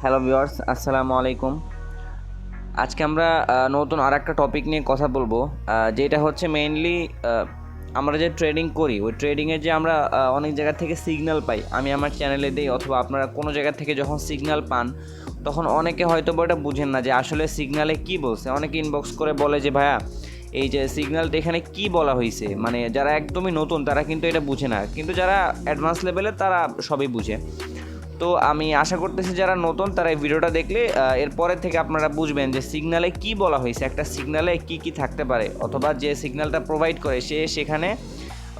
Hello viewers, আসসালামু আলাইকুম। আজকে আমরা নতুন আর একটা টপিক নিয়ে কথা বলবো, যেটা হচ্ছে মেইনলি আমরা যে ট্রেডিং করি ওই ট্রেডিংয়ে যে আমরা অনেক জায়গা থেকে সিগন্যাল পাই। আমি আমার চ্যানেলে দিই অথবা আপনারা কোনো জায়গা থেকে যখন সিগন্যাল পান তখন অনেকে হয়তো ওটা বুঝেন না যে আসলে সিগন্যালে কী বলছে। অনেকে ইনবক্স করে বলে যে ভাইয়া এই যে সিগন্যালটা এখানে কী বলা হয়েছে, মানে যারা একদমই নতুন তারা কিন্তু এটা বুঝে না, কিন্তু যারা অ্যাডভান্স লেভেলে তারা সবই বুঝে। তো আমি আশা করতেছি যারা নতুন তারা এই ভিডিওটা দেখলে এরপরে থেকে আপনারা বুঝবেন যে সিগন্যালে কি বলা হয়েছে, একটা সিগন্যালে কি কি থাকতে পারে, অথবা যে সিগন্যালটা প্রোভাইড করে সেখানে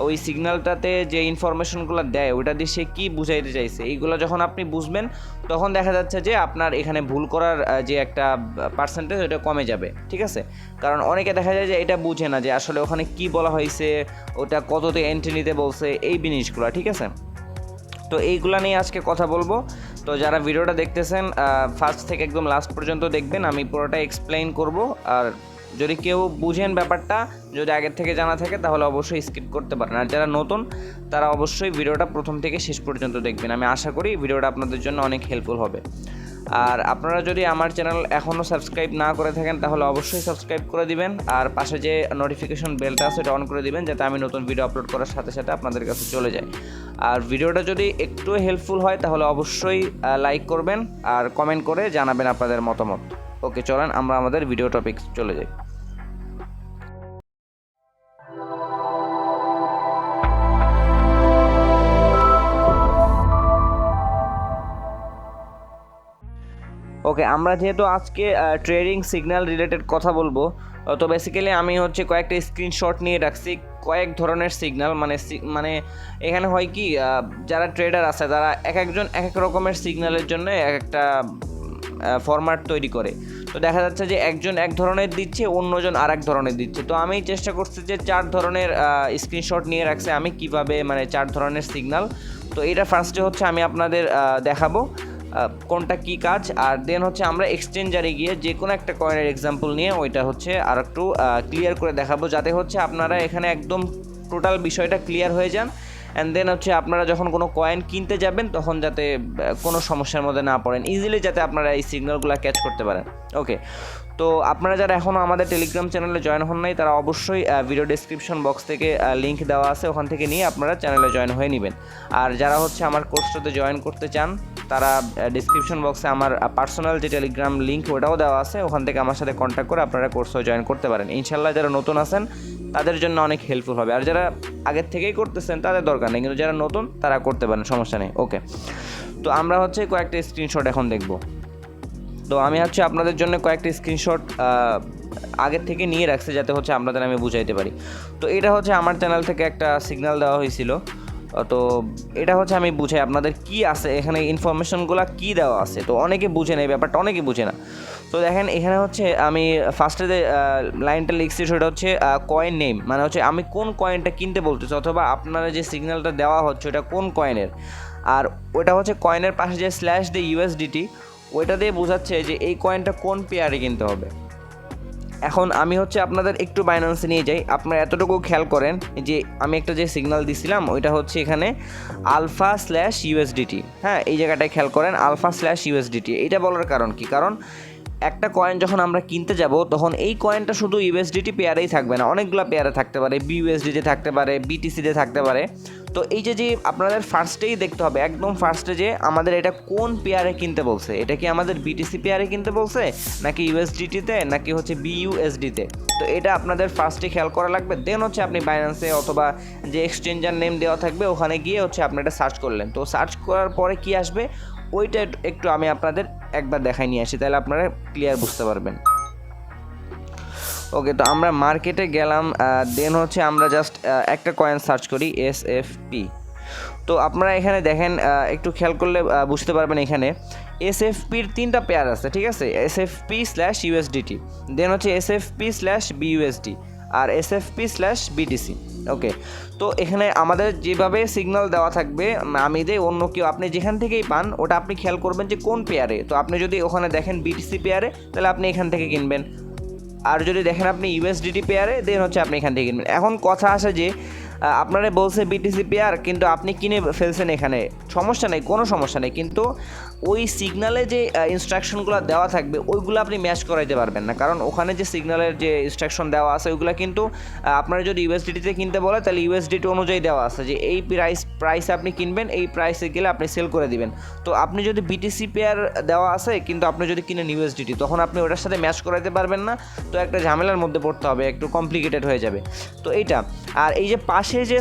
ওই সিগন্যালটাতে যে ইনফরমেশনগুলো দেয় ওটা দিয়ে সে কী বুঝাইতে চাইছে, এইগুলো যখন আপনি বুঝবেন তখন দেখা যাচ্ছে যে আপনার এখানে ভুল করার যে একটা পার্সেন্টেজ ওটা কমে যাবে। ঠিক আছে, কারণ অনেকে দেখা যায় যে এটা বুঝে না যে আসলে ওখানে কি বলা হয়েছে, ওটা কততে এন্ট্রি নিতে বলছে, এই জিনিসগুলো। ঠিক আছে, তো এইগুলা নিয়ে আজকে কথা বলবো। তো যারা ভিডিওটা দেখতেছেন ফার্স্ট থেকে একদম লাস্ট পর্যন্ত দেখবেন, আমি পুরোটা এক্সপ্লেইন করব। আর যদি কেউ বুঝেন ব্যাপারটা, যদি আগের থেকে জানা থাকে তাহলে অবশ্যই স্কিপ করতে পারেন, আর যারা নতুন তারা অবশ্যই ভিডিওটা প্রথম থেকে শেষ পর্যন্ত দেখবেন। আমি আশা করি ভিডিওটা আপনাদের জন্য অনেক হেল্পফুল হবে। আর আপনারা যদি আমার চ্যানেল এখনও সাবস্ক্রাইব না করে থাকেন তাহলে অবশ্যই সাবস্ক্রাইব করে দিবেন, আর পাশে যে নোটিফিকেশন বেলটা আছে এটা অন করে দিবেন, যাতে আমি নতুন ভিডিও আপলোড করার সাথে সাথে আপনাদের কাছে চলে যায়। আর ভিডিওটা যদি একটু হেল্পফুল হয় তাহলে অবশ্যই লাইক করবেন আর কমেন্ট করে জানাবেন আপনাদের মতামত। ওকে, চলেন আমরা আমাদের ভিডিও টপিক চলে যাই। ওকে, আমরা যেহেতু আজকে ট্রেডিং সিগন্যাল রিলেটেড কথা বলবো, তো বেসিক্যালি আমি হচ্ছে কয়েকটা স্ক্রিনশট নিয়ে রাখছি কয়েক ধরনের সিগন্যাল। মানে এখানে হয় কি, যারা ট্রেডার আছে তারা একজন এক এক রকমের সিগন্যালের জন্য এক একটা ফরম্যাট তৈরি করে। তো দেখা যাচ্ছে যে একজন এক ধরনের দিচ্ছে, অন্যজন আর এক ধরনের দিচ্ছে। তো আমি চেষ্টা করছি যে 4 ধরনের স্ক্রিনশট নিয়ে রাখছি আমি কিভাবে, মানে 4 ধরনের সিগন্যাল। তো এটা ফার্স্টে হচ্ছে আমি আপনাদের দেখাবো কোনটা কি কাজ, আর দেন হচ্ছে আমরা এক্সচেঞ্জারে গিয়ে যে কোনো একটা কয়েনের এক্সাম্পল নিয়ে ওইটা হচ্ছে আর একটু ক্লিয়ার করে দেখাবো, যাতে হচ্ছে আপনারা এখানে একদম টোটাল বিষয়টা ক্লিয়ার হয়ে যান। অ্যান্ড দেন হচ্ছে আপনারা যখন কোনো কয়েন কিনতে যাবেন তখন যাতে কোনো সমস্যার মধ্যে না পড়েন, ইজিলি যাতে আপনারা এই সিগন্যালগুলো ক্যাচ করতে পারেন। ওকে, তো আপনারা যারা এখনও আমাদের টেলিগ্রাম চ্যানেলে জয়েন হন নাই তারা অবশ্যই ভিডিও ডেসক্রিপশন বক্স থেকে লিঙ্ক দেওয়া আছে, ওখান থেকে নিয়ে আপনারা চ্যানেলে জয়েন হয়ে নেবেন। আর যারা হচ্ছে আমার কোর্সটাতে জয়েন করতে চান তারা ডেসক্রিপশন বক্সে আমার পার্সোনাল যে টেলিগ্রাম লিঙ্ক ওটাও দেওয়া আছে, ওখান থেকে আমার সাথে কন্ট্যাক্ট করে আপনারা কোর্সও জয়েন করতে পারেন। ইনশাল্লাহ যারা নতুন আছেন তাদের জন্য অনেক হেল্পফুল হবে, আর যারা আগের থেকেই করতেছেন তাদের দরকার নেই, কিন্তু যারা নতুন তারা করতে পারেন, সমস্যা নেই। ওকে, তো আমরা হচ্ছে কয়েকটা স্ক্রিনশট এখন দেখব। তো আমি হচ্ছে আপনাদের জন্য কয়েকটা স্ক্রিনশট আগের থেকে নিয়ে রাখছি যাতে হচ্ছে আপনাদের আমি বুঝাইতে পারি। তো এটা হচ্ছে আমার চ্যানেল থেকে একটা সিগন্যাল দেওয়া হয়েছিল। তো এটা হচ্ছে আমি বুঝাই আপনাদের কি আছে এখানে, ইনফরমেশনগুলো কি দেওয়া আছে। তো অনেকে বুঝে না এই ব্যাপারটা, অনেকে বুঝে না। তো দেখেন এখানে হচ্ছে আমি ফার্স্টে যে লাইনটা লিখছি সেটা হচ্ছে কয়েন নেম, মানে হচ্ছে আমি কোন কয়েনটা কিনতে বলতেছি, অথবা আপনারা যে সিগন্যালটা দেওয়া হচ্ছে ওটা কোন কয়েনের। আর ওটা হচ্ছে কয়েনের পাশে যে স্ল্যাশ দিয়ে ইউএসডিটি, ওইটা দিয়ে বোঝাচ্ছে যে এই কয়েনটা কোন পেয়ারে কিনতে হবে। এখন আমি হচ্ছে আপনাদের একটু বাইন্যান্সে নিয়ে যাই, আপনারা এতটুকু খেয়াল করেন যে আমি একটা যে সিগন্যাল দিছিলাম ওইটা হচ্ছে এখানে আলফা স্ল্যাশ ইউএসডিটি। হ্যাঁ, এই জায়গাটায় খেয়াল করেন, আলফা স্ল্যাশ ইউএসডিটি। এটা বলার কারণ কি, কারণ একটা কয়েন যখন আমরা কিনতে যাব তখন এই কয়েনটা শুধু ইউএসডিটি পেয়ারেই থাকবে না, অনেকগুলো পেয়ারে থাকতে পারে, বিইউএসডিতে থাকতে পারে, বিটিসিতে থাকতে পারে। তো এই যে আপনাদের ফার্স্টেই দেখতে হবে, একদম ফার্স্টে যে আমাদের এটা কোন পেয়ারে কিনতে বলছে, এটা কি আমাদের বিটিসি পেয়ারে কিনতে বলছে নাকি ইউএসডিটিতে নাকি হচ্ছে বিইউএসডিতে। তো এটা আপনাদের ফার্স্টে খেয়াল করা লাগবে। দেন হচ্ছে আপনি বাইন্যান্সে অথবা যে এক্সচেঞ্জার নেম দেওয়া থাকবে ওখানে গিয়ে হচ্ছে আপনি এটা সার্চ করলেন। তো সার্চ করার পরে কি আসবে ওইটা একটু আমি আপনাদের একবার দেখাই নিয়ে আসি, তাহলে আপনারা ক্লিয়ার বুঝতে পারবেন। ওকে, তো আমরা মার্কেটে গেলাম, দেন হচ্ছে আমরা জাস্ট একটা কয়েন সার্চ করি এসএফপি। তো আপনারা এখানে দেখেন, একটু খেয়াল করলে বুঝতে পারবেন এখানে এসএফপির 3টা পেয়ার আছে। ঠিক আছে, এসএফপি স্ল্যাশ ইউএসডিটি, দেন হচ্ছে এসএফপি স্ল্যাশ বিইউএসডি আর এসএফপি স্ল্যাশ বিটিসি। ওকে, তো এখানে আমাদের যেভাবে সিগন্যাল দেওয়া থাকবে আমি দেই, অন্য কেউ আপনি যেখান থেকেই পান ওটা আপনি খেয়াল করবেন যে কোন পেয়ারে। তো আপনি যদি ওখানে দেখেন বিটিসি পেয়ারে তাহলে আপনি এখান থেকে কিনবেন, আর যদি দেখেন আপনি ইউএসডিটি পেয়ারে দেন হচ্ছে আপনি এখান থেকে কিনবেন। এখন কথা আসে যে আপনারা বলছে বিটিসি পেয়ার, কিন্তু আপনি কিনে ফেলছেন এখানে, সমস্যা নেই, কোনো সমস্যা নেই, কিন্তু ওই সিগনালে যে ইনস্ট্রাকশনগুলো দেওয়া থাকবে ওইগুলো আপনি ম্যাচ করাইতে পারবেন না, কারণ ওখানে যে সিগনালের যে ইনস্ট্রাকশন দেওয়া আছে ওইগুলো কিন্তু আপনারা যদি ইউএসডিটিতে কিনতে বলে তাহলে ইউএসডিটি অনুযায়ী দেওয়া আছে যে এই প্রাইসে আপনি কিনবেন, এই প্রাইসে গেলে আপনি সেল করে দিবেন। তো আপনি যদি বিটিসি পেয়ার দেওয়া আছে কিন্তু আপনি যদি কিনেন ইউএসডিটি, তখন আপনি ওটার সাথে ম্যাচ করাইতে পারবেন না, তো একটা ঝামেলার মধ্যে পড়তে হবে, একটু কমপ্লিকেটেড হয়ে যাবে। তো এইটা, আর এই যে পাশে যে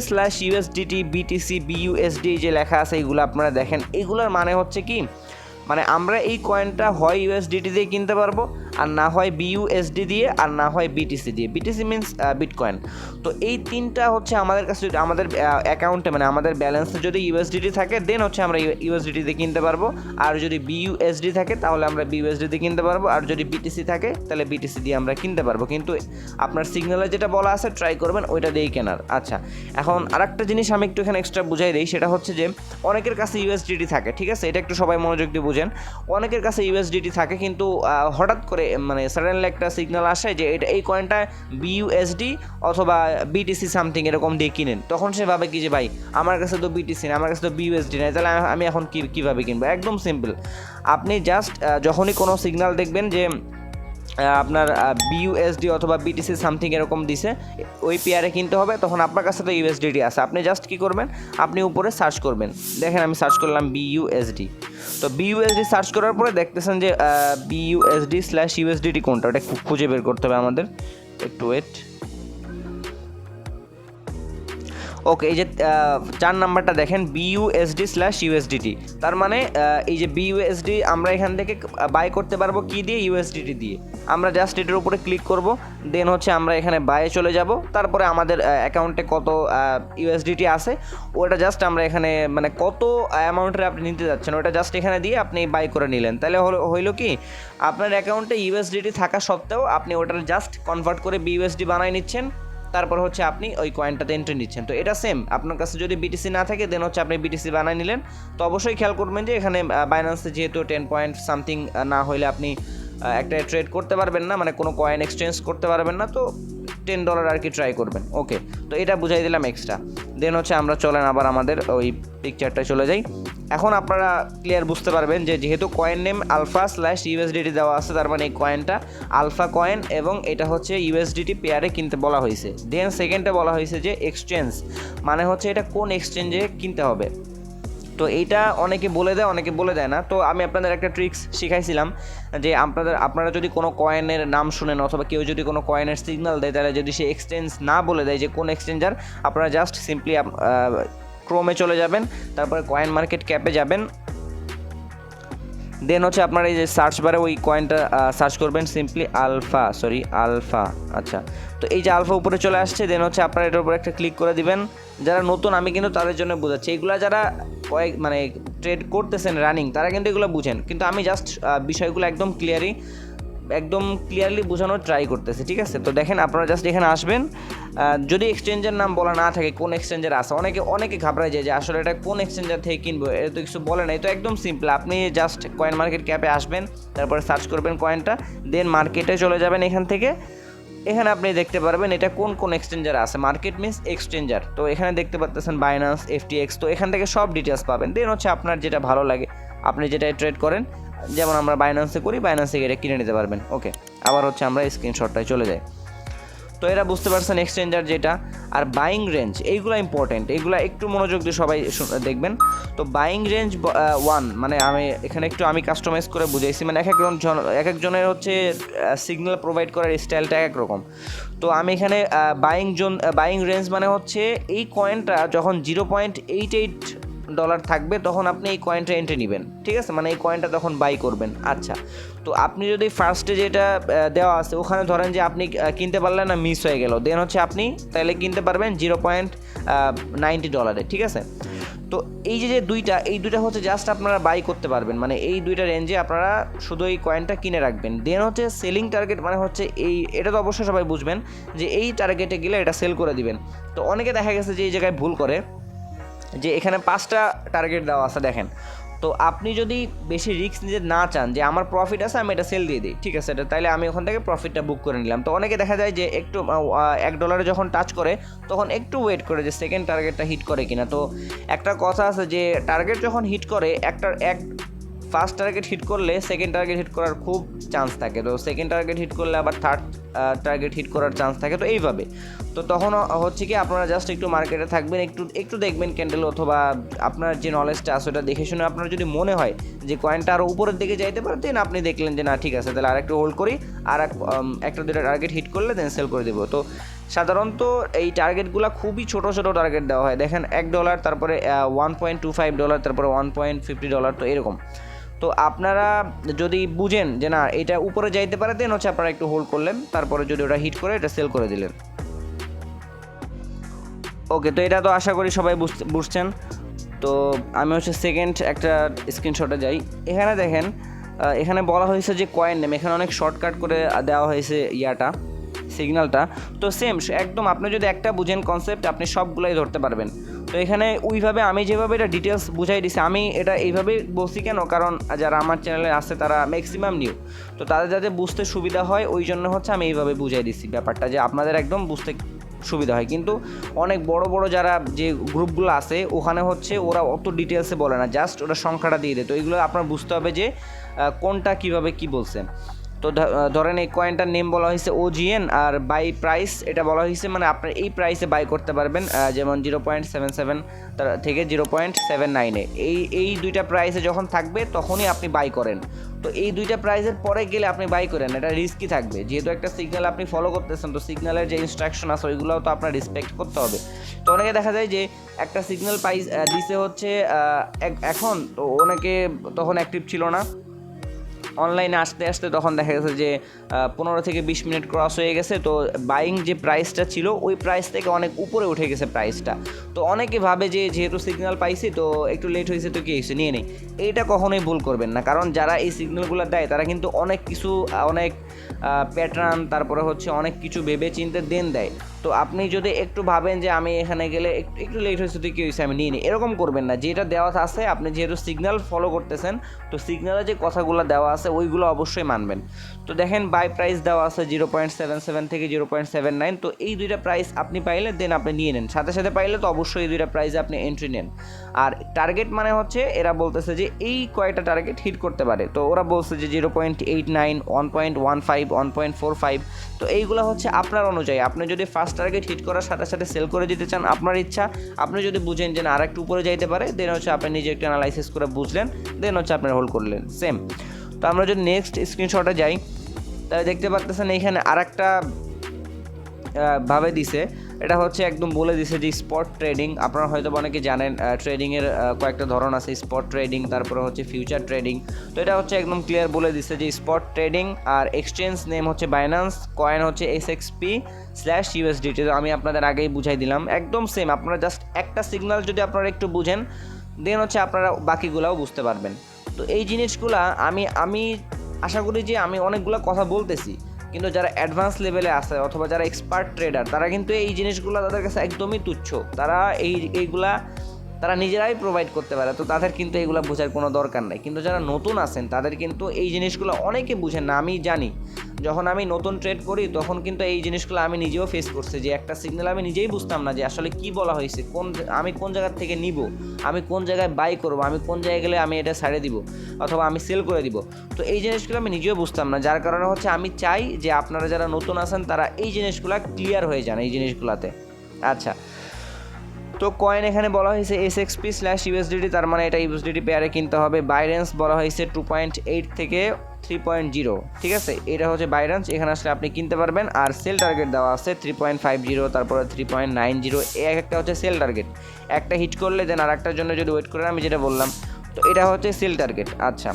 /USDT বিটিসি বিইউএসডি যে লেখা আছে এইগুলো আপনারা দেখেন, এইগুলোর মানে হচ্ছে কি, মানে আমরা এই কয়েনটা হয় ইউএসডিটি দিয়ে কিনতে পারবো, আর না হয় বিইউএসডি দিয়ে, আর না হয় বিটিসি দিয়ে। BTC means bitcoin. তো এই তিনটা হচ্ছে আমাদের কাছে, আমাদের অ্যাকাউন্টে মানে আমাদের ব্যালেন্সে যদি ইউএসডিটি থাকে দেন হচ্ছে আমরা ইউএসডিটি দিয়ে কিনতে পারবো, আর যদি বিইউএসডি থাকে তাহলে আমরা বিইউএসডি দিয়ে কিনতে পারবো, আর যদি বিটিসি থাকে তাহলে বিটিসি দিয়ে আমরা কিনতে পারবো। কিন্তু আপনার সিগন্যালে যেটা বলা আছে ট্রাই করবেন ওইটা দিয়েই কেনার। আচ্ছা, এখন আরেকটা জিনিস আমি একটু এখানে এক্সট্রা বুঝাই দিই, সেটা হচ্ছে যে অনেকের কাছে ইউএসডিটি থাকে, ঠিক আছে, এটা একটু সবাই মনোযোগ দিয়ে বুঝেন। অনেকের কাছে ইউএসডিটি থাকে কিন্তু হঠাৎ করে মানে সাডেনলি একটা সিগন্যাল আসে যে এটা এই কয়েনটা বিইউএসডি অথবা বিটিসি সামথিং এরকম দিয়ে কিনেন, তখন সে ভাবে কি যে ভাই আমার কাছে তো বিটিসি না, আমার কাছে তো বিইউএসডি নেই, তাহলে আমি এখন কীভাবে কিনবো? একদম সিম্পল, আপনি জাস্ট যখনই কোনো সিগন্যাল দেখবেন যে আপনার বিইউএসডি অথবা বিটিসি সামথিং এরকম দিছে ওই পেয়ারে কিনতে হবে, তখন আপনার কাছে তো ইউএসডিটি আছে, আপনি জাস্ট কী করবেন, আপনি উপরে সার্চ করবেন। দেখেন আমি সার্চ করলাম বিইউএসডি, তো বিইউএসডি সার্চ করার পরে দেখতেছেন যে বিইউএসডি/ইউএসডিটি কোনটা, ওটা খুঁজে বের করতে হবে আমাদের, একটু ওয়েট। ওকে, এই যে 4 নাম্বারটা দেখেন বিইউএসডি/ইউএসডিটি, তার মানে এই যে বিইউএসডি আমরা এখান থেকে বাই করতে পারবো কি দিয়ে, ইউএসডিটি দিয়ে। আমরা জাস্ট এটার উপরে ক্লিক করব, দেন হচ্ছে আমরা এখানে বাইয়ে চলে যাব, তারপরে আমাদের অ্যাকাউন্টে কত ইউএসডিটি আছে ওটা জাস্ট আমরা এখানে মানে কত অ্যামাউন্টের আপনি নিতে যাচ্ছেন ওটা জাস্ট এখানে দিয়ে আপনি বাই করে নিলেন, তাহলে হইলো কি আপনার অ্যাকাউন্টে ইউএসডিটি থাকা সত্ত্বেও আপনি ওটার জাস্ট কনভার্ট করে বিইউএসডি বানাই নিচ্ছেন, তারপর হচ্ছে আপনি ওই কয়েনটাতে এন্ট্রি নিচ্ছেন। তো এটা সেম, আপনার কাছে যদি বিটিসি না থাকে দেন হচ্ছে আপনি বিটিসি বানাই নিলেন। তো অবশ্যই খেয়াল করবেন যে এখানে বাইন্যান্সে যেহেতু 10 পয়েন্ট সামথিং না হইলে আপনি একটা ট্রেড করতে পারবেন না, মানে কোনো কয়েন এক্সচেঞ্জ করতে পারবেন না, তো $10 আর কি ট্রাই করবেন। ওকে, তো এটা বুঝাই দিলাম এক্সট্রা। দেন হচ্ছে আমরা চলেন আবার আমাদের ওই পিকচারটায় চলে যাই। এখন আপনারা ক্লিয়ার বুঝতে পারবেন যে যেহেতু কয়েন নেম আলফা/ইউএসডিটি দেওয়া আছে, তার মানে এই কয়েনটা আলফা কয়েন এবং এটা হচ্ছে ইউএসডিটি পেয়ারে কিনতে বলা হয়েছে। দেন সেকেন্ডে বলা হয়েছে যে এক্সচেঞ্জ, মানে হচ্ছে এটা কোন এক্সচেঞ্জে কিনতে হবে। তো এইটা অনেকে বলে দেয়, অনেকে বলে দেয় না। তো আমি আপনাদের একটা ট্রিক্স শিখাইছিলাম যে আপনারা যদি কোনো কয়েনের নাম শুনেন অথবা কেউ যদি কোনো কয়েনের সিগন্যাল দেয়, তাহলে যদি সে এক্সচেঞ্জ না বলে দেয় যে কোন এক্সচেঞ্জার, আপনারা জাস্ট সিম্পলি ক্রোমে চলে যাবেন, তারপরে কয়েন মার্কেট ক্যাপে যাবেন, দেন হচ্ছে আপনার এই যে সার্চ বারে ওই কয়েনটা সার্চ করবেন সিম্পলি আলফা। আচ্ছা, তো এই যে আলফা উপরে চলে আসছে, দেন হচ্ছে আপনারা এটার উপরে একটা ক্লিক করে দিবেন। যারা নতুন, আমি কিন্তু তাদের জন্য বোঝাচ্ছি, এগুলো যারা মানে ট্রেড করতেছেন রানিং তারা কিন্তু এগুলো বুঝেন, কিন্তু আমি জাস্ট বিষয়গুলো একদম ক্লিয়ারলি বোঝানোর ট্রাই করতেছি, ঠিক আছে। তো দেখেন আপনারা জাস্ট এখানে আসবেন, যদি এক্সচেঞ্জের নাম বলা না থাকে কোন এক্সচেঞ্জার আছে, অনেকে ঘাবড়ায় যায় যে আসলে এটা কোন এক্সচেঞ্জার থেকে কিনবো, এটা তো কিছু বলে নাই। তো একদম সিম্পল, আপনি জাস্ট কয়েন মার্কেট ক্যাপে আসবেন, তারপরে সার্চ করবেন কয়েনটা, দেন মার্কেটে চলে যাবেন। এখানে আপনি দেখতে পারবেন এটা কোন এক্সচেঞ্জার আছে, মার্কেট মিনস এক্সচেঞ্জার। তো এখানে দেখতে পাচ্ছেন বাইন্যান্স, FTX, তো এখান থেকে সব ডিটেলস পাবেন। দেন হচ্ছে আপনার যেটা ভালো লাগে, আপনি যেটা ট্রেড করেন, যেমন আমরা বাইন্যান্সে করি, বাইন্যান্সে এটা কিনে নিতে পারবেন। ওকে, আবার হচ্ছে আমরা স্ক্রিনশটটায় চলে যাই। তো এরা বুঝতে পারছেন এক্সচেঞ্জার যেটা, আর বাইং রেঞ্জ এইগুলো ইম্পর্টেন্ট, এইগুলো একটু মনোযোগ দিয়ে সবাই দেখবেন। তো বাইং রেঞ্জ 1, মানে এখানে একটু আমি কাস্টমাইজ করে বুঝাইছি, মানে এক একজনের হচ্ছে সিগন্যাল প্রোভাইড করার স্টাইলটা এক রকম। তো আমি এখানে বাইং রেঞ্জ মানে হচ্ছে এই কয়েনটা যখন $0.88 থাকবে তখন আপনি এই কয়েনটা এন্ট্রি নেবেন, ঠিক আছে, মানে এই কয়েনটা তখন বাই করবেন। আচ্ছা, তো আপনি যদি ফার্স্টে যেটা দেওয়া আছে ওখানে ধরেন যে আপনি কিনতে পারলেন না, মিস হয়ে গেল, দেন হচ্ছে আপনি তাহলে কিনতে পারবেন $0.90, ঠিক আছে। তো এই যে এই দুইটা হচ্ছে জাস্ট আপনারা বাই করতে পারবেন, মানে এই দুইটা রেঞ্জে আপনারা শুধু এই কয়েনটা কিনে রাখবেন। দেন হচ্ছে সেলিং টার্গেট, মানে হচ্ছে এটা তো অবশ্যই সবাই বুঝবেন যে এই টার্গেটে গেলে এটা সেল করে দিবেন। তো অনেকে দেখা গেছে যে এই জায়গায় ভুল করে, যে এখানে 5টা টার্গেট দেওয়া আছে, দেখেন তো আপনি যদি বেশি রিস্ক নিতে না চান যে আমার প্রফিট আছে আমি এটা সেল দিয়ে দিই, ঠিক আছে, এটা তাহলে আমি ওখান থেকে প্রফিটটা বুক করে নিলাম। তো অনেকে দেখা যায় যে একটু $1 যখন টাচ করে তখন একটু ওয়েট করে যে সেকেন্ড টার্গেটটা হিট করে কিনা। তো একটা কথা আছে যে টার্গেট যখন হিট করে ফার্স্ট টার্গেট হিট করলে সেকেন্ড টার্গেট হিট করার খুব চান্স থাকে, তো সেকেন্ড টার্গেট হিট করলে আবার থার্ড টার্গেট হিট করার চান্স থাকে। তো এইভাবে তো তখন হচ্ছে কি আপনারা জাস্ট একটু মার্কেটে থাকবেন, একটু দেখবেন ক্যান্ডেল, অথবা আপনার যে নলেজটা আছে ওটা দেখে শুনে আপনার যদি মনে হয় যে কয়েনটা আরও উপরের দিকে যাইতে পারে, দেন আপনি দেখলেন যে না ঠিক আছে তাহলে আরেকটু হোল্ড করি, আর একটা দুটো টার্গেট হিট করলে দেন সেল করে দেবো। তো সাধারণত এই টার্গেটগুলো খুবই ছোটো ছোটো টার্গেট দেওয়া হয়, দেখেন $1, তারপরে $1.25, তারপরে $1.50, তো এরকম। তো আপনারা যদি বুঝেন যে না এটা উপরে যাইতে পারে, দেন হচ্ছে আপনারা একটু হোল্ড করলেন, তারপরে যদি ওটা হিট করে এটা সেল করে দিলেন। ওকে, তো এটা তো আশা করি সবাই বুঝছেন। তো আমি হচ্ছে সেকেন্ড একটা স্ক্রিনশটে যাই। এখানে দেখেন এখানে বলা হয়েছে যে কয়েন নেম, এখানে অনেক শর্টকাট করে দেওয়া হয়েছে সিগন্যালটা। তো সেম একদম আপনি যদি একটা বুঝেন কনসেপ্ট আপনি সবগুলাই ধরতে পারবেন। তো এখানে ওইভাবে আমি যেভাবে এটা ডিটেলস বুঝাই দিছি, আমি এটা এইভাবে বলছি কেন, কারণ যারা আমার চ্যানেলে আছে তারা ম্যাক্সিমাম নিউ, তো তাদের যাতে বুঝতে সুবিধা হয় ওই জন্য হচ্ছে আমি এইভাবে বুঝাই দিছি ব্যাপারটা, যে আপনাদের একদম বুঝতে সুবিধা হয়। কিন্তু অনেক বড় বড় যারা যে গ্রুপগুলো আছে ওখানে হচ্ছে ওরা অত ডিটেলসে বলে না, জাস্ট ওরা সংখ্যাটা দিয়ে দেয়। তো এইগুলো আপনার বুঝতে হবে যে কোনটা কিভাবে কি বলছে। তো ধরেন এই কয়েনটার নেম বলা হয়েছে OGN, আর বাই প্রাইস এটা বলা হয়েছে মানে আপনার এই প্রাইসে বাই করতে পারবেন, যেমন 0.77 থেকে 0.79 এই দুইটা প্রাইসে যখন থাকবে তখনই আপনি বাই করেন। তো এই দুইটা প্রাইসের পরে গেলে আপনি বাই করেন, এটা রিস্কি থাকবে, যেহেতু একটা সিগন্যাল আপনি ফলো করতেছেন, তো সিগন্যালের যে ইনস্ট্রাকশন আছে ওইগুলোও তো আপনার রেসপেক্ট করতে হবে। তো অনেকে দেখা যায় যে একটা সিগন্যাল দিছে হচ্ছে এখন, তো অনেকে তখন অ্যাক্টিভ ছিল না অনলাইনে আসতে আসতে, তখন দেখা গেছে যে 15 থেকে 20 মিনিট ক্রস হয়ে গেছে, তো বাইং যে প্রাইসটা ছিল ওই প্রাইস থেকে অনেক উপরে উঠে গেছে প্রাইসটা। তো অনেকে ভাবে যে যেহেতু সিগন্যাল পাইছি তো একটু লেট হয়েছে তো কি হয়েছে নিয়ে নেই, এইটা কখনোই ভুল করবেন না, কারণ যারা এই সিগন্যালগুলো দেয় তারা কিন্তু অনেক কিছু অনেক প্যাটার্ন তারপরে হচ্ছে অনেক কিছু ভেবে চিন্তে দেয়। তো আপনি যদি একটু ভাবেন যে আমি এখানে গেলে একটু লেট হয়েছে তো কী হয়েছে আমি নিয়ে নিই, এরকম করবেন না। যেটা দেওয়া আছে আপনি যেহেতু সিগন্যাল ফলো করতেছেন, তো সিগন্যালে যে কথাগুলো দেওয়া আছে ওইগুলো অবশ্যই মানবেন। তো দেখেন বাই প্রাইস দেওয়া আছে 0.77 থেকে 0.79, তো এই দুইটা প্রাইস আপনি পাইলে দেন আপনি নিয়ে নেন, সাথে সাথে পাইলে তো অবশ্যই এই দুইটা প্রাইসে আপনি এন্ট্রি নেন। আর টার্গেট মানে হচ্ছে এরা বলতেছে যে এই কয়টা টার্গেট হিট করতে পারে, তো ওরা বলছে যে 0.89, 1.15, 1.45, তো এইগুলো হচ্ছে আপনার অনুযায়ী। আপনি যদি ফার্স্ট টার্গেট হিট করার সাথে সাথে সেল করে দিতে চান আপনার ইচ্ছা, আপনি যদি বুঝেন যে না আরেকটু উপরে যাইতে পারে, দেন হচ্ছে আপনি নিজে একটু অ্যানালাইসিস করে বুঝলেন, দেন হচ্ছে আপনার হোল্ড করলেন সেম। তো আমরা যদি নেক্সট স্ক্রিনশটে যাই তাহলে দেখতে পাচ্ছেন এইখানে আরেকটা ভাবে দিছে, এটা হচ্ছে একদম বলে দিছে যে স্পট ট্রেডিং। আপনারা হয়তো অনেকে জানেন ট্রেডিংয়ের কয়েকটা ধরন আছে, স্পট ট্রেডিং তারপরে হচ্ছে ফিউচার ট্রেডিং। তো এটা হচ্ছে একদম ক্লিয়ার বলে দিছে যে স্পট ট্রেডিং, আর এক্সচেঞ্জ নেম হচ্ছে বাইন্যান্স, কয়েন হচ্ছে SXP/USDT। তো আমি আপনাদের আগেই বুঝাই দিলাম, একদম সেম। আপনারা জাস্ট একটা সিগন্যাল যদি আপনারা একটু বুঝেন দেন হচ্ছে আপনারা বাকিগুলোও বুঝতে পারবেন। তো এই জিনিসগুলা আমি আশা করি যে আমি অনেকগুলো কথা বলতেছি, কিন্তু যারা অ্যাডভান্স লেভেলে আছে অথবা যারা এক্সপার্ট ট্রেডার তারা কিন্তু এই জিনিসগুলো তাদের কাছে একদমই তুচ্ছ, তারা এইগুলা তারা নিজেরাই প্রোভাইড করতে পারে, তো তাদের কিন্তু এইগুলো বোঝার কোনো দরকার নাই। কিন্তু যারা নতুন আছেন তাদের কিন্তু এই জিনিসগুলো অনেকে বুঝেন না, আমি জানি। যখন আমি নতুন ট্রেড করি তখন কিন্তু এই জিনিসগুলো আমি নিজেও ফেস করছি, যে একটা সিগন্যাল আমি নিজেই বুঝতাম না যে আসলে কি বলা হয়েছে, আমি কোন জায়গা থেকে নিব, আমি কোন জায়গায় বাই করব, আমি কোন জায়গায় গেলে আমি এটা ছাড়ে দিব অথবা আমি সেল করে দিব। তো এই জিনিসগুলো আমি নিজেও বুঝতাম না, যার কারণে হচ্ছে আমি চাই যে আপনারা যারা নতুন আছেন তারা এই জিনিসগুলো ক্লিয়ার হয়ে যান এই জিনিসগুলোতে। আচ্ছা, তো কয়েন এখানে বলা হয়েছে SXP/USDT, তার মানে এটা USDT পেয়ারে কিনতে হবে। বাইন্যান্স বলা হয়েছে 2.8 থেকে 3.0, ঠিক আছে, এটা হচ্ছে বাইন্যান্স, এখানে আসলে আপনি কিনতে পারবেন। আর সেল টার্গেট দেওয়া আছে 3.50, তারপরে 3.90, একটা হচ্ছে সেল টার্গেট, একটা হিট করলে দেন আর একটার জন্য যদি ওয়েট করেন, আমি যেটা বললাম, তো এটা হচ্ছে সেল টার্গেট। আচ্ছা,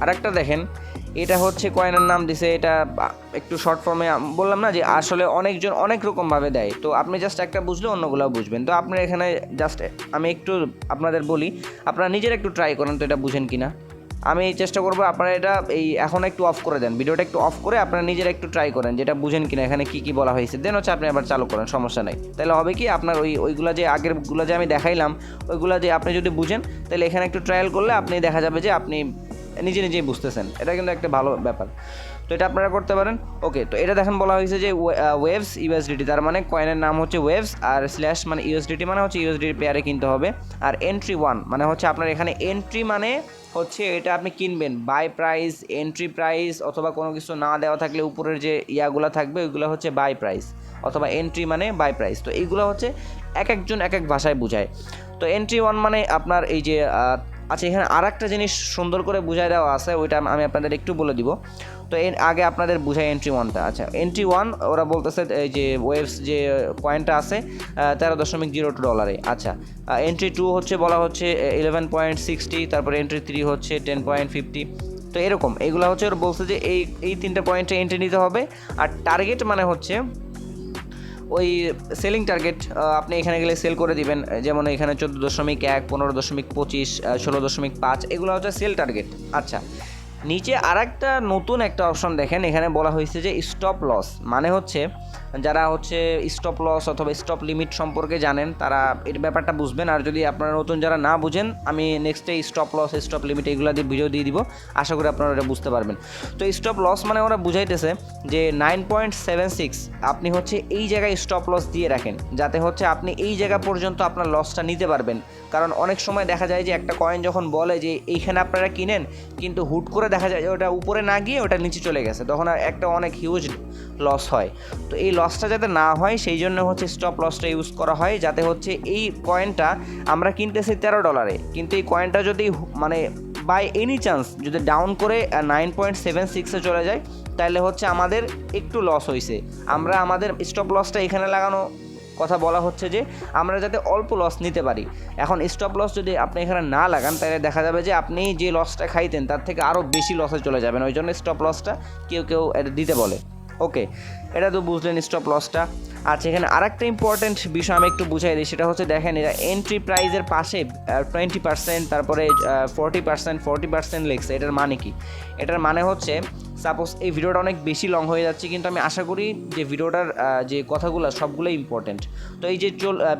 আরেকটা দেখেন, এটা হচ্ছে কয়েনের নাম দিছে, এটা একটু শর্ট ফর্মে বললাম না যে আসলে অনেকজন অনেক রকমভাবে দেয়, তো আপনি জাস্ট একটা বুঝলে অন্যগুলোও বুঝবেন। তো আপনার এখানে জাস্ট আমি একটু আপনাদের বলি, আপনারা নিজের একটু ট্রাই করেন তো এটা বুঝেন কিনা। আমি চেষ্টা করবো আপনারা এটা এখন একটু অফ করে দেন, ভিডিওটা একটু অফ করে আপনারা নিজেরা একটু ট্রাই করেন যেটা বুঝেন কিনা এখানে কী কী বলা হয়েছে, দেন হচ্ছে আপনি আবার চালু করেন, সমস্যা নেই। তাহলে হবে কি আপনার ওইগুলো যে আগেরগুলো যে আমি দেখাইলাম ওইগুলো যে আপনি যদি বুঝেন তাহলে এখানে একটু ট্রায়াল করলে আপনি দেখা যাবে যে আপনি নিজেই বুঝতেছেন, এটা কিন্তু একটা ভালো ব্যাপার। তো এটা আপনারা করতে পারেন। ওকে, তো এটা দেখেন বলা হয়েছে যে ওয়েভস ইউএসডিটি, তার মানে কয়েনের নাম হচ্ছে ওয়েভস, আর স্ল্যাশ মানে ইউএসডিটি মানে হচ্ছে ইউএসডিটি পেয়ারে কিনতে হবে। আর এন্ট্রি 1 মানে হচ্ছে আপনার এখানে এন্ট্রি মানে হচ্ছে এটা আপনি কিনবেন বাই প্রাইস, এন্ট্রি প্রাইস, অথবা কোনো কিছু না দেওয়া থাকলে উপরের যে ইয়াগুলো থাকবে ওইগুলো হচ্ছে বাই প্রাইস, অথবা এন্ট্রি মানে বাই প্রাইস। তো এইগুলো হচ্ছে একজন এক ভাষায় বোঝায়। তো এন্ট্রি 1 মানে আপনার এই যে আচ্ছা, এখানে আর একটা জিনিস সুন্দর করে বুঝাই দেওয়া আছে, ওইটা আমি আপনাদের একটু বলে দিব। তো এর আগে আপনাদের বুঝাই এন্ট্রি 1টা। আচ্ছা, এন্ট্রি 1 ওরা বলতেছে এই যে ওয়েভস যে কয়েনটা আছে $13.02। আচ্ছা, এন্ট্রি 2 হচ্ছে বলা হচ্ছে 11.60, তারপরে এন্ট্রি 3 হচ্ছে 10.50। তো এরকম এইগুলো হচ্ছে ওরা বলছে যে এই তিনটা পয়েন্টে এন্ট্রি নিতে হবে। আর টার্গেট মানে হচ্ছে ওই সেলিং টার্গেট, আপনি এখানে গেলে সেল করে দিবেন, যেমন এখানে 14.1, 15.25, 16.5, এগুলো হচ্ছে সেল টার্গেট। আচ্ছা, নিচে আর একটা নতুন একটা অপশন দেখেন, এখানে বলা হয়েছে যে স্টপ লস, মানে হচ্ছে যারা হচ্ছে স্টপ লস অথবা স্টপ লিমিট সম্পর্কে জানেন তারা এর ব্যাপারটা বুঝবেন। আর যদি আপনারা নতুন যারা না বুঝেন, আমি নেক্সটে স্টপ লস, স্টপ লিমিট এগুলো দিয়ে ভিডিও দিয়ে দিব, আশা করি আপনারা এটা বুঝতে পারবেন। তো স্টপ লস মানে ওরা বুঝাইতেছে যে 9.76 আপনি হচ্ছে এই জায়গায় স্টপ লস দিয়ে রাখেন, যাতে হচ্ছে আপনি এই জায়গা পর্যন্ত আপনার লসটা নিতে পারবেন। কারণ অনেক সময় দেখা যায় যে একটা কয়েন যখন বলে যে এইখানে আপনারা কিনেন, কিন্তু হুট করে দেখা যায় যে ওটা উপরে না গিয়ে ওটা নিচে চলে গেছে, তখন আর একটা অনেক হিউজ লস হয়। তো এই লসটা যাতে না হয় সেই জন্য হচ্ছে স্টপ লসটা ইউজ করা হয়, যাতে হচ্ছে এই কয়েনটা আমরা কিনতেছি $13, কিন্তু এই কয়েনটা যদি মানে বাই এনি চান্স যদি ডাউন করে 9.76-এ চলে যায়, তাহলে হচ্ছে আমাদের একটু লস হয়েছে, আমরা আমাদের স্টপ লসটা এখানে লাগানো কথা বলা হচ্ছে যে আমরা যাতে অল্প লস নিতে পারি। এখন স্টপ লস যদি আপনি এখানে না লাগান, তাহলে দেখা যাবে যে আপনি যে লসটা খাইতেন তার থেকে আরও বেশি লসে চলে যাবেন, ওই জন্য স্টপ লসটা কেউ এটা দিতে বলে। ওকে, এটা তো বুঝলেন স্টপ লসটা। আচ্ছা, এখানে আরেকটা ইম্পর্টেন্ট বিষয় আমি একটু বুঝাই দিই, সেটা হচ্ছে দেখেন এটা এন্ট্রি প্রাইজের পাশে 20%, তারপরে 40% লিখছে। এটার মানে কি? এটার মানে হচ্ছে সাপোজ এই ভিডিওটা অনেক বেশি লং হয়ে যাচ্ছে, কিন্তু আমি আশা করি যে ভিডিওটার যে কথাগুলো সবগুলোই ইম্পর্টেন্ট। তো এই যে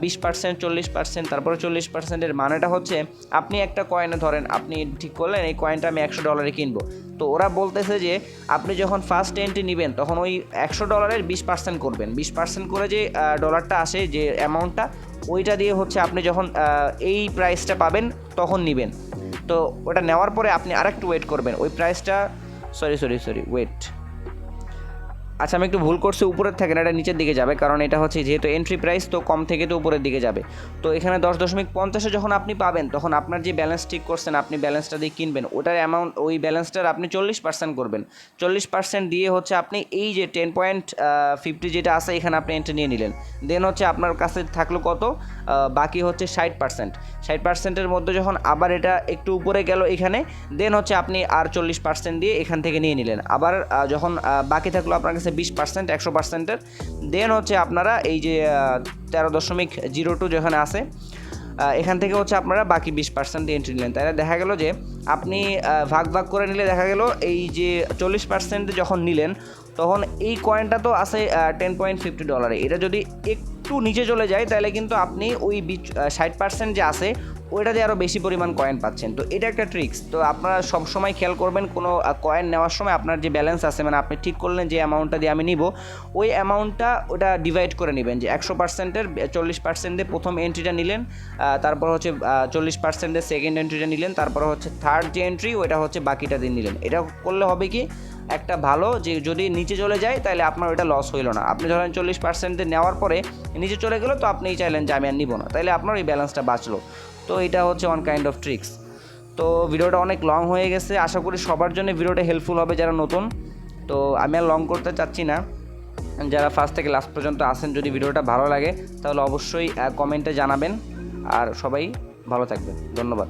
20%, 40%, তারপরে 40%-এর মানেটা হচ্ছে আপনি একটা কয়েনে ধরেন আপনি ঠিক করলেন এই কয়েনটা আমি $100 কিনবো, তো ওরা বলতেছে যে আপনি যখন ফার্স্ট এন্ট্রি নেবেন তখন ওই $100-এর 20% করবেন, 20% করে যে ডলারটা আসে যে অ্যামাউন্টটা, ওইটা দিয়ে হচ্ছে আপনি যখন এই প্রাইসটা পাবেন তখন নেবেন। তো ওটা নেওয়ার পরে আপনি আরেকটু ওয়েট করবেন, ওই প্রাইসটা সরি ওয়েট, আচ্ছা আমি একটু ভুল করছি, উপরের থাকে না, এটা নিচের দিকে যাবে, কারণ এটা হচ্ছে যেহেতু এন্ট্রি প্রাইস তো কম থেকে তো উপরের দিকে যাবে। তো এখানে 10.50-এ যখন আপনি পাবেন তখন আপনার যে ব্যালেন্স ঠিক করছেন আপনি ব্যালেন্সটা দিয়ে কিনবেন, ওটার অ্যামাউন্ট ওই ব্যালেন্সটার আপনি 40% করবেন, 40% দিয়ে হচ্ছে আপনি এই যে 10.50 যেটা আছে এখানে আপনি এন্ট্রি নিয়ে নিলেন, দেন হচ্ছে আপনার কাছে থাকলো কত, বাকি হচ্ছে 60%। 60%-এর মধ্যে যখন আবার এটা একটু উপরে গেল এখানে, দেন হচ্ছে আপনি আর 40% দিয়ে এখান থেকে নিয়ে নিলেন, আবার যখন বাকি থাকলো আপনার কাছে 20%, 100%-এর, দেন হচ্ছে আপনারা এই যে 13.02 যেখানে আছে এখান থেকে হচ্ছে আপনারা বাকি 20% দিয়ে এন্ট্রি নিলেন। তাহলে দেখা গেল যে আপনি ভাগ করে নিলে দেখা গেল এই যে 40% যখন নিলেন তখন এই কয়েনটা তো আছে $10.50, এটা যদি একটু নিচে চলে যায় তাহলে কিন্তু আপনি ওই 60% যে আছে ওইটা দিয়ে আরও বেশি পরিমাণ কয়েন পাচ্ছেন। তো এটা একটা ট্রিক্স, তো আপনারা সবসময় খেয়াল করবেন কোনো কয়েন নেওয়ার সময় আপনার যে ব্যালেন্স আছে, মানে আপনি ঠিক করলেন যে অ্যামাউন্টটা দিয়ে আমি নিব, ওই অ্যামাউন্টটা ওটা ডিভাইড করে নেবেন, যে 100%-এর 40% দিয়ে প্রথম এন্ট্রিটা নিলেন, তারপর হচ্ছে 40%-এর সেকেন্ড এন্ট্রিটা নিলেন, তারপর হচ্ছে থার্ড যে এন্ট্রি ওইটা হচ্ছে বাকিটা দিয়ে নিলেন। এটা করলে হবে কি একটা ভালো, যে যদি নিচে চলে যায় তাহলে আপনার ওইটা লস হইল না। আপনি ধরেন 40% নেওয়ার পরে নিচে চলে গেলো, তো আপনি চাইলেন যে আমি আর নিব না, তাহলে আপনার ওই ব্যালেন্সটা বাঁচলো। তো এটা হচ্ছে ওয়ান কাইন্ড অফ ট্রিক্স। তো ভিডিওটা অনেক লং হয়ে গেছে, আশা করি সবার জন্য ভিডিওটা হেল্পফুল হবে যারা নতুন। তো আমি আর লং করতে চাচ্ছি না, যারা ফার্স্ট থেকে লাস্ট পর্যন্ত আসেন, যদি ভিডিওটা ভালো লাগে তাহলে অবশ্যই কমেন্টে জানাবেন, আর সবাই ভালো থাকবেন। ধন্যবাদ।